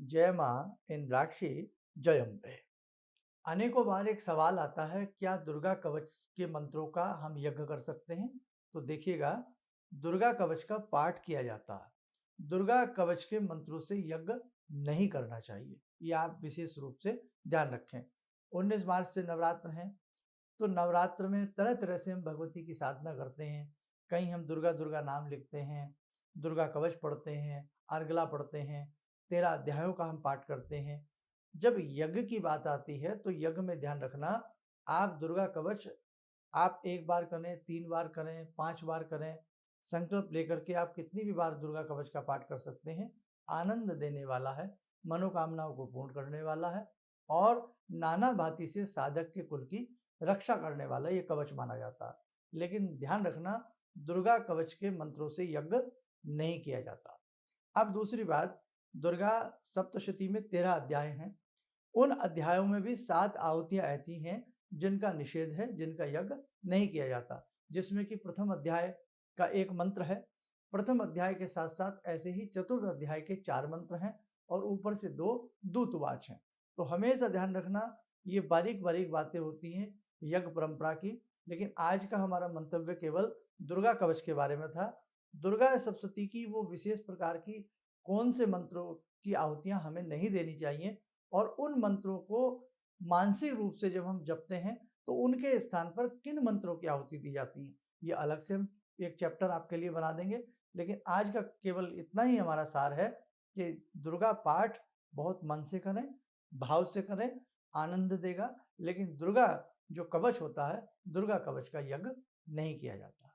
जय माँ इंद्राक्षी जयम्बे। अनेकों बार एक सवाल आता है, क्या दुर्गा कवच के मंत्रों का हम यज्ञ कर सकते हैं? तो देखिएगा, दुर्गा कवच का पाठ किया जाता है। दुर्गा कवच के मंत्रों से यज्ञ नहीं करना चाहिए, ये आप विशेष रूप से ध्यान रखें। 19 मार्च से नवरात्र हैं, तो नवरात्र में तरह तरह से हम भगवती की साधना करते हैं। कहीं हम दुर्गा दुर्गा नाम लिखते हैं, दुर्गा कवच पढ़ते हैं, अर्गला पढ़ते हैं, 13 अध्यायों का हम पाठ करते हैं। जब यज्ञ की बात आती है तो यज्ञ में ध्यान रखना, आप दुर्गा कवच आप 1 बार करें, 3 बार करें, 5 बार करें, संकल्प लेकर के आप कितनी भी बार दुर्गा कवच का पाठ कर सकते हैं। आनंद देने वाला है, मनोकामनाओं को पूर्ण करने वाला है और नाना भांति से साधक के कुल की रक्षा करने वाला ये कवच माना जाता है। लेकिन ध्यान रखना, दुर्गा कवच के मंत्रों से यज्ञ नहीं किया जाता। अब दूसरी बात, दुर्गा सप्तशती में 13 अध्याय हैं। उन अध्यायों में भी 7 आहुतियाँ ऐसी हैं जिनका निषेध है, जिनका यज्ञ नहीं किया जाता। जिसमें कि प्रथम अध्याय का एक मंत्र है। प्रथम अध्याय के साथ-साथ ऐसे ही चतुर्थ अध्याय के 4 मंत्र हैं और ऊपर से 2 दूतवाच हैं। तो हमेशा ध्यान रखना, ये बारीक-बारीक बातें होती हैं यज्ञ परंपरा की। लेकिन आज का हमारा मंतव्य केवल दुर्गा कवच के बारे में था। दुर्गा सप्तशती की वो विशेष प्रकार की कौन से मंत्रों की आहुतियाँ हमें नहीं देनी चाहिए और उन मंत्रों को मानसिक रूप से जब हम जपते हैं तो उनके स्थान पर किन मंत्रों की आहुति दी जाती है, ये अलग से हम एक चैप्टर आपके लिए बना देंगे। लेकिन आज का केवल इतना ही हमारा सार है कि दुर्गा पाठ बहुत मन से करें, भाव से करें, आनंद देगा। लेकिन दुर्गा जो कवच होता है, दुर्गा कवच का यज्ञ नहीं किया जाता।